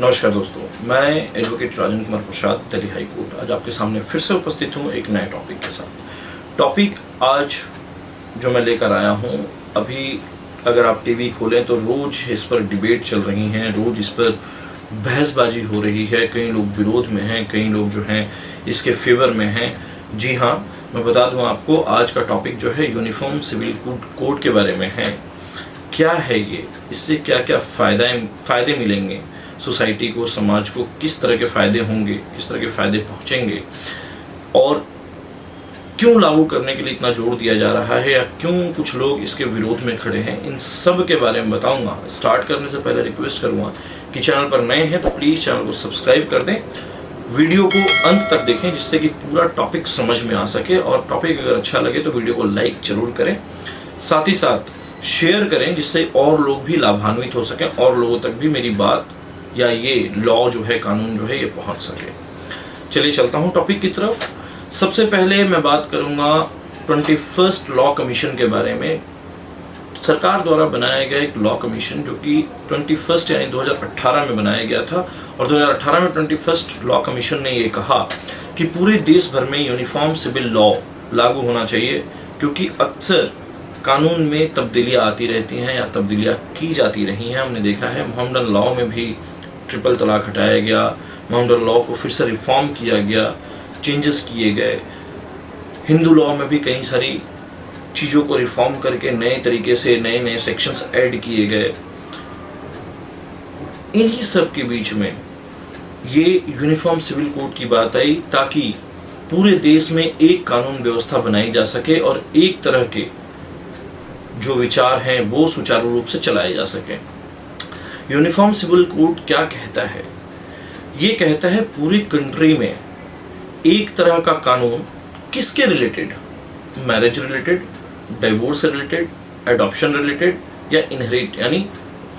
नमस्कार दोस्तों, मैं advocate Rajan Kumar Prasad, Delhi high court आज आपके सामने फिर से उपस्थित हूँ एक नए टॉपिक के साथ। टॉपिक आज जो मैं लेकर आया हूँ, अभी अगर आप टीवी खोलें तो रोज़ इस पर डिबेट चल रही हैं, रोज़ इस पर बहसबाजी हो रही है। कई लोग विरोध में हैं, कई लोग जो हैं इसके फेवर में हैं। जी हाँ, मैं बता दूँ आपको, आज का टॉपिक जो है यूनिफॉर्म सिविल कोड के बारे में है। क्या है ये, इससे क्या क्या फ़ायदे मिलेंगे सोसाइटी को, समाज को, किस तरह के फ़ायदे होंगे, किस तरह के फ़ायदे पहुँचेंगे, और क्यों लागू करने के लिए इतना जोर दिया जा रहा है या क्यों कुछ लोग इसके विरोध में खड़े हैं, इन सब के बारे में बताऊंगा। स्टार्ट करने से पहले रिक्वेस्ट करूंगा कि चैनल पर नए हैं तो प्लीज़ चैनल को सब्सक्राइब कर दें, वीडियो को अंत तक देखें जिससे कि पूरा टॉपिक समझ में आ सके, और टॉपिक अगर अच्छा लगे तो वीडियो को लाइक जरूर करें, साथ ही साथ शेयर करें जिससे और लोग भी लाभान्वित हो सकें, और लोगों तक भी मेरी बात या ये लॉ जो है, कानून जो है, ये पहुंच सके। चलिए चलता हूं टॉपिक की तरफ। सबसे पहले मैं बात करूंगा 21st लॉ कमीशन के बारे में। सरकार द्वारा बनाया गया एक लॉ कमीशन जो कि 21st यानी 2018 में बनाया गया था, और 2018 में 21st लॉ कमीशन ने ये कहा कि पूरे देश भर में यूनिफॉर्म सिविल लॉ लागू होना चाहिए, क्योंकि अक्सर कानून में तब्दीलियाँ आती रहती हैं या तब्दीलियाँ की जाती रही हैं। हमने देखा है मोहम्मदन लॉ में भी ट्रिपल तलाक हटाया गया, मोहम्मदन लॉ को फिर से रिफॉर्म किया गया, चेंजेस किए गए। हिंदू लॉ में भी कई सारी चीज़ों को रिफॉर्म करके नए तरीके से नए नए सेक्शंस ऐड किए गए। इन्हीं सब के बीच में ये यूनिफॉर्म सिविल कोड की बात आई ताकि पूरे देश में एक कानून व्यवस्था बनाई जा सके और एक तरह के जो विचार हैं वो सुचारू रूप से चलाए जा सके। यूनिफॉर्म सिविल कोड क्या कहता है? ये कहता है पूरी कंट्री में एक तरह का कानून किसके related, marriage related, divorce related, adoption related, या इनहेरिट यानी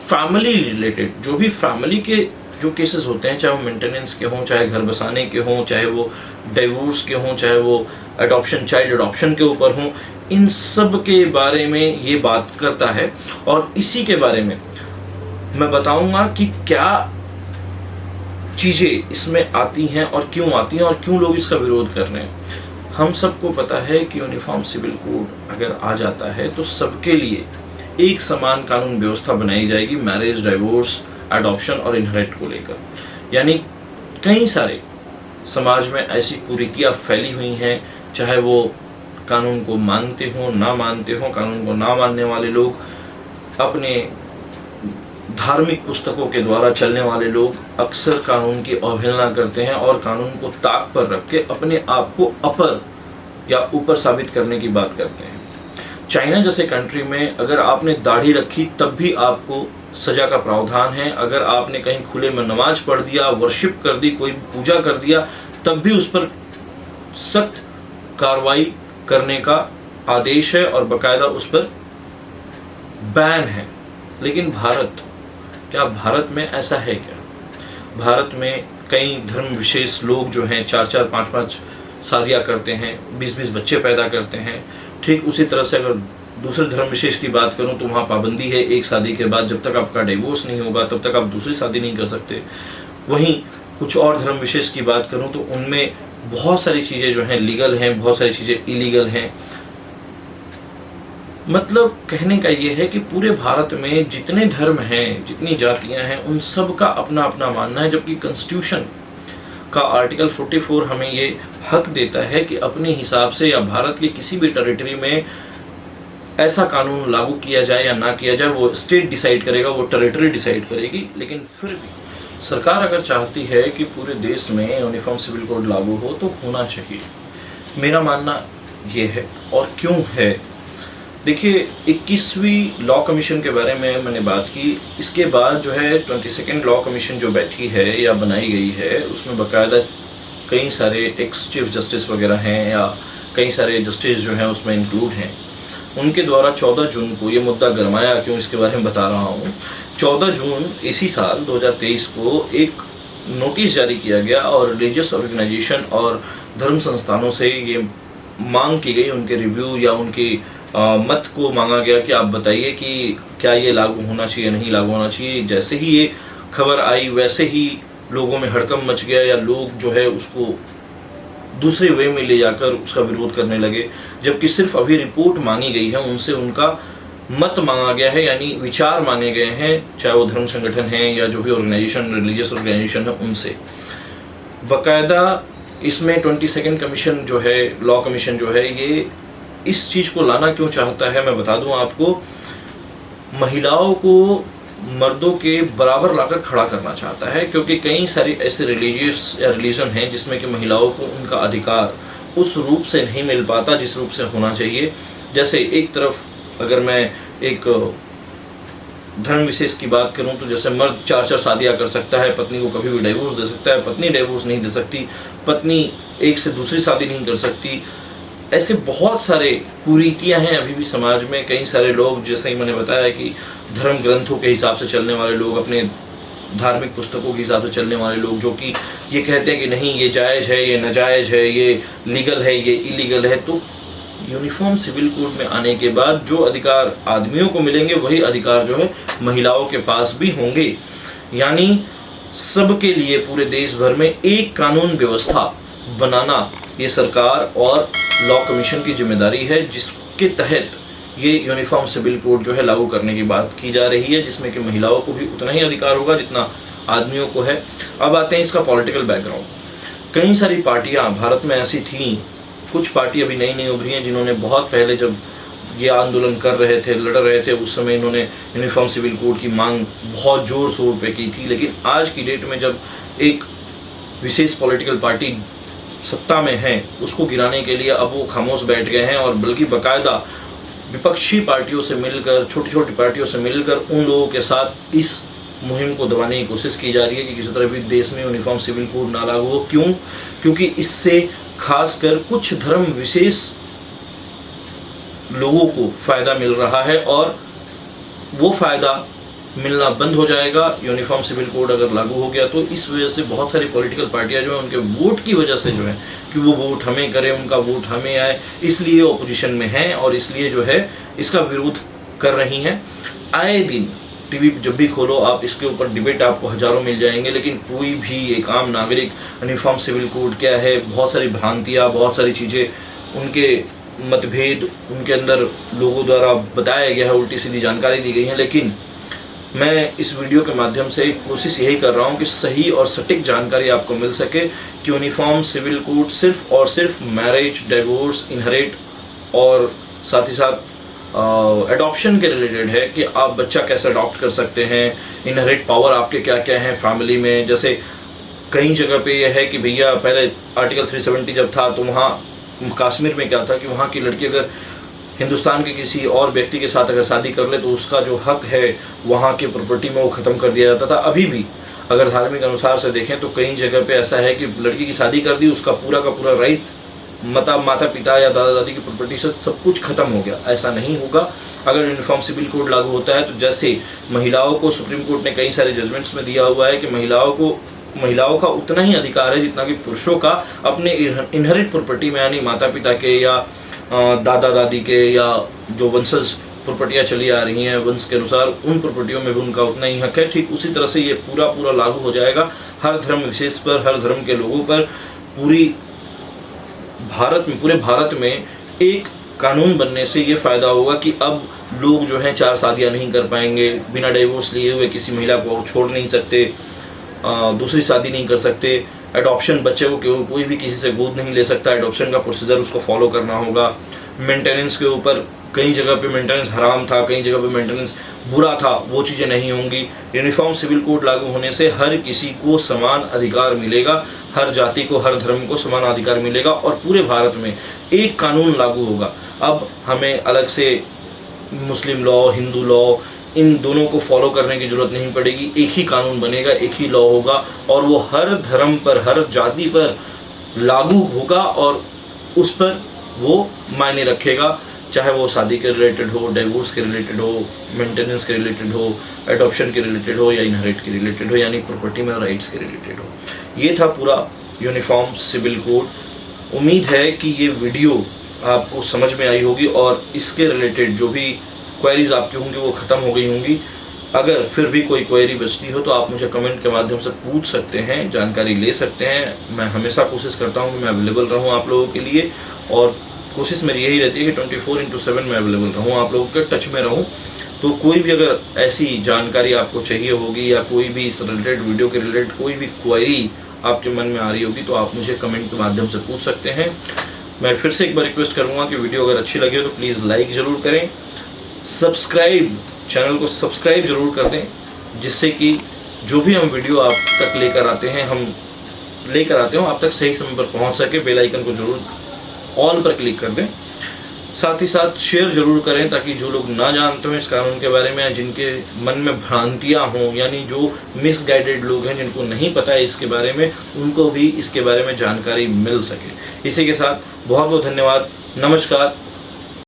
फैमिली रिलेटेड, जो भी फैमिली के जो केसेस होते हैं, चाहे वो मेंटेनेंस के हों, चाहे घर बसाने के हों, चाहे वो डिवोर्स के हों, चाहे वो एडॉप्शन, चाइल्ड एडॉप्शन के ऊपर हों, इन सब के बारे में ये बात करता है। और इसी के बारे में मैं बताऊंगा कि क्या चीज़ें इसमें आती हैं और क्यों आती हैं और क्यों लोग इसका विरोध कर रहे हैं। हम सबको पता है कि यूनिफॉर्म सिविल कोड अगर आ जाता है तो सबके लिए एक समान कानून व्यवस्था बनाई जाएगी मैरिज, डिवोर्स, एडॉप्शन और इनहेरिट को लेकर। यानी कई सारे समाज में ऐसी कुरीतियाँ फैली हुई हैं, चाहे वो कानून को मानते हों, ना मानते हों। कानून को ना मानने वाले लोग, अपने धार्मिक पुस्तकों के द्वारा चलने वाले लोग अक्सर कानून की अवहेलना करते हैं और कानून को ताक पर रख के अपने आप को अपर या ऊपर साबित करने की बात करते हैं। चाइना जैसे कंट्री में अगर आपने दाढ़ी रखी तब भी आपको सजा का प्रावधान है। अगर आपने कहीं खुले में नमाज पढ़ दिया, वर्शिप कर दी, कोई पूजा कर दिया, तब भी उस पर सख्त कार्रवाई करने का आदेश है और बाकायदा उस पर बैन है। लेकिन भारत, क्या भारत में ऐसा है क्या? भारत में कई धर्म विशेष लोग जो हैं 4-4, 5-5 शादियाँ करते हैं, 20-20 बच्चे पैदा करते हैं। ठीक उसी तरह से अगर दूसरे धर्म विशेष की बात करूं तो वहाँ पाबंदी है, एक शादी के बाद जब तक आपका डिवोर्स नहीं होगा तब तक आप दूसरी शादी नहीं कर सकते। वहीं कुछ और धर्म विशेष की बात करूं तो उनमें बहुत सारी चीज़ें जो हैं लीगल हैं, बहुत सारी चीज़ें इलीगल हैं। मतलब कहने का ये है कि पूरे भारत में जितने धर्म हैं, जितनी जातियां हैं, उन सब का अपना अपना मानना है, जबकि कॉन्स्टिट्यूशन का आर्टिकल 44 हमें ये हक देता है कि अपने हिसाब से या भारत के किसी भी टेरिटरी में ऐसा कानून लागू किया जाए या ना किया जाए, वो स्टेट डिसाइड करेगा, वो टेरिटरी डिसाइड करेगी। लेकिन फिर भी सरकार अगर चाहती है कि पूरे देश में यूनिफॉर्म सिविल कोड लागू हो तो होना चाहिए। मेरा मानना ये है। और क्यों है? देखिए, 21वीं लॉ कमीशन के बारे में मैंने बात की। इसके बाद जो है 22nd लॉ कमीशन जो बैठी है या बनाई गई है, उसमें बाकायदा कई सारे एक्स चीफ जस्टिस वगैरह हैं या कई सारे जस्टिस जो हैं उसमें इंक्लूड हैं। उनके द्वारा 14 जून को, ये मुद्दा गरमाया क्यों इसके बारे में बता रहा हूँ, 14 जून इसी साल 2023 को एक नोटिस जारी किया गया और रिलीजियस ऑर्गेनाइजेशन और धर्म संस्थानों से ये मांग की गई, उनके रिव्यू या उनकी मत को मांगा गया कि आप बताइए कि क्या ये लागू होना चाहिए, नहीं लागू होना चाहिए। जैसे ही ये खबर आई वैसे ही लोगों में हड़कंप मच गया, या लोग जो है उसको दूसरे वे में ले जाकर उसका विरोध करने लगे, जबकि सिर्फ अभी रिपोर्ट मांगी गई है, उनसे उनका मत मांगा गया है, यानी विचार मांगे गए हैं, चाहे वो धर्म संगठन हैं या जो भी ऑर्गेनाइजेशन, रिलीजियस ऑर्गेनाइजेशन है उनसे। बाकायदा इसमें 22nd कमीशन जो है, लॉ कमीशन जो है, ये इस चीज़ को लाना क्यों चाहता है मैं बता दूं आपको। महिलाओं को मर्दों के बराबर लाकर खड़ा करना चाहता है, क्योंकि कई सारे ऐसे रिलीजियस या रिलीजन हैं जिसमें कि महिलाओं को उनका अधिकार उस रूप से नहीं मिल पाता जिस रूप से होना चाहिए। जैसे एक तरफ अगर मैं एक धर्म विशेष की बात करूं तो जैसे मर्द 4 शादियां कर सकता है, पत्नी को कभी भी डिवोर्स दे सकता है, पत्नी डिवोर्स नहीं दे सकती, पत्नी एक से दूसरी शादी नहीं कर सकती। ऐसे बहुत सारे कुरीतियां हैं अभी भी समाज में। कई सारे लोग, जैसे ही मैंने बताया कि धर्म ग्रंथों के हिसाब से चलने वाले लोग, अपने धार्मिक पुस्तकों के हिसाब से चलने वाले लोग, जो कि ये कहते हैं कि नहीं ये जायज़ है, ये नाजायज़ है, ये लीगल है, ये इलीगल है। तो यूनिफॉर्म सिविल कोड में आने के बाद जो अधिकार आदमियों को मिलेंगे वही अधिकार जो है महिलाओं के पास भी होंगे। यानी सबके लिए पूरे देश भर में एक कानून व्यवस्था बनाना ये सरकार और लॉ कमीशन की जिम्मेदारी है, जिसके तहत ये यूनिफॉर्म सिविल कोड जो है लागू करने की बात की जा रही है, जिसमें कि महिलाओं को भी उतना ही अधिकार होगा जितना आदमियों को है। अब आते हैं इसका पॉलिटिकल बैकग्राउंड। कई सारी पार्टियां भारत में ऐसी थीं, कुछ पार्टी अभी नई नई उभरी हैं जिन्होंने बहुत पहले जब ये आंदोलन कर रहे थे, लड़ रहे थे, उस समय इन्होंने यूनिफॉर्म सिविल कोड की मांग बहुत ज़ोर शोर पे की थी। लेकिन आज की डेट में जब एक विशेष पॉलिटिकल पार्टी सत्ता में है, उसको गिराने के लिए अब वो खामोश बैठ गए हैं, और बल्कि बाकायदा विपक्षी पार्टियों से मिलकर, छोटी छोटी पार्टियों से मिलकर उन लोगों के साथ इस मुहिम को दबाने की कोशिश की जा रही है कि किसी तरह भी देश में यूनिफॉर्म सिविल कोड ना लागू हो। क्यों? क्योंकि इससे खासकर कुछ धर्म विशेष लोगों को फ़ायदा मिल रहा है, और वो फ़ायदा मिलना बंद हो जाएगा यूनिफॉर्म सिविल कोड अगर लागू हो गया तो। इस वजह से बहुत सारी पॉलिटिकल पार्टियां जो है उनके वोट की वजह से जो है कि वो वोट हमें करें, उनका वोट हमें आए, इसलिए अपोजिशन में हैं और इसलिए जो है इसका विरोध कर रही हैं। आए दिन टीवी जब भी खोलो आप इसके ऊपर डिबेट आपको हज़ारों मिल जाएंगे, लेकिन कोई भी एक आम नागरिक यूनिफॉर्म सिविल कोड क्या है, बहुत सारी भ्रांतियाँ, बहुत सारी चीज़ें, उनके मतभेद उनके अंदर लोगों द्वारा बताया गया है, उल्टी सीधी जानकारी दी गई है। लेकिन मैं इस वीडियो के माध्यम से कोशिश यही कर रहा हूँ कि सही और सटीक जानकारी आपको मिल सके कि यूनिफॉर्म सिविल कोड सिर्फ और सिर्फ मैरिज, डिवोर्स, इनहेरिट और साथ ही साथ एडॉप्शन के रिलेटेड है कि आप बच्चा कैसे अडॉप्ट कर सकते हैं, इनहेरिट पावर आपके क्या क्या हैं फैमिली में। जैसे कई जगह पे यह है कि भैया पहले आर्टिकल 370 जब था तो वहाँ कश्मीर में क्या था कि वहाँ की लड़की अगर हिंदुस्तान के किसी और व्यक्ति के साथ अगर शादी कर ले तो उसका जो हक है वहाँ की प्रॉपर्टी में वो ख़त्म कर दिया जाता था। अभी भी अगर धार्मिक अनुसार से देखें तो कई जगह पे ऐसा है कि लड़की की शादी कर दी, उसका पूरा का पूरा राइट माता पिता या दादा दादी की प्रॉपर्टी से सब कुछ खत्म हो गया। ऐसा नहीं होगा अगर यूनिफॉर्म सिविल कोड लागू होता है। तो जैसे महिलाओं को सुप्रीम कोर्ट ने कई सारे जजमेंट्स में दिया हुआ है कि महिलाओं का उतना ही अधिकार है जितना कि पुरुषों का अपने इनहेरिट प्रॉपर्टी में, यानी माता पिता के या दादा दादी के या जो वंशज प्रॉपर्टियाँ चली आ रही हैं वंश के अनुसार, उन प्रॉपर्टियों में भी उनका उतना ही हक है। ठीक उसी तरह से ये पूरा लागू हो जाएगा हर धर्म विशेष पर, हर धर्म के लोगों पर। पूरे भारत में एक कानून बनने से ये फ़ायदा होगा कि अब लोग जो हैं 4 शादियाँ नहीं कर पाएंगे, बिना डिवोर्स लिए हुए किसी महिला को छोड़ नहीं सकते, दूसरी शादी नहीं कर सकते, एडॉप्शन बच्चे को कोई भी किसी से गोद नहीं ले सकता, एडॉप्शन का प्रोसीजर उसको फॉलो करना होगा। मेंटेनेंस के ऊपर कई जगह पे मेंटेनेंस हराम था, कई जगह पे मेंटेनेंस बुरा था, वो चीज़ें नहीं होंगी। यूनिफॉर्म सिविल कोड लागू होने से हर किसी को समान अधिकार मिलेगा, हर जाति को, हर धर्म को समान अधिकार मिलेगा और पूरे भारत में एक कानून लागू होगा। अब हमें अलग से मुस्लिम लॉ, हिंदू लॉ, इन दोनों को फॉलो करने की ज़रूरत नहीं पड़ेगी। एक ही कानून बनेगा, एक ही लॉ होगा और वो हर धर्म पर, हर जाति पर लागू होगा और उस पर वो मायने रखेगा, चाहे वो शादी के रिलेटेड हो, डिवोर्स के रिलेटेड हो, मेंटेनेंस के रिलेटेड हो, एडॉप्शन के रिलेटेड हो या इनहेरिट के रिलेटेड हो, यानी प्रॉपर्टी में राइट्स के रिलेटेड हो। ये था पूरा यूनिफॉर्म सिविल कोड। उम्मीद है कि ये वीडियो आपको समझ में आई होगी और इसके रिलेटेड जो भी क्वेरीज आपकी होंगी वो ख़त्म हो गई होंगी। अगर फिर भी कोई क्वेरी बचती हो तो आप मुझे कमेंट के माध्यम से पूछ सकते हैं, जानकारी ले सकते हैं। मैं हमेशा कोशिश करता हूं कि मैं अवेलेबल रहूं आप लोगों के लिए, और कोशिश मेरी यही रहती है कि 24/7 मैं अवेलेबल रहूं, आप लोगों के टच में रहूं। तो कोई भी अगर ऐसी जानकारी आपको चाहिए होगी या कोई भी इस रिलेटेड वीडियो के रिलेटेड कोई भी क्वेरी आपके मन में आ रही होगी तो आप मुझे कमेंट के माध्यम से पूछ सकते हैं। मैं फिर से एक बार रिक्वेस्ट करूँगा कि वीडियो अगर अच्छी लगी हो तो प्लीज़ लाइक ज़रूर करें, चैनल को सब्सक्राइब जरूर कर दें, जिससे कि जो भी हम वीडियो आप तक लेकर आते हो आप तक सही समय पर पहुंच सके। बेल आइकन को जरूर ऑल पर क्लिक कर दें, साथ ही साथ शेयर जरूर करें ताकि जो लोग ना जानते हो इस कानून के बारे में, जिनके मन में भ्रांतियां हों, यानी जो मिसगाइडेड लोग हैं जिनको नहीं पता है इसके बारे में, उनको भी इसके बारे में जानकारी मिल सके। इसी के साथ बहुत बहुत धन्यवाद, नमस्कार।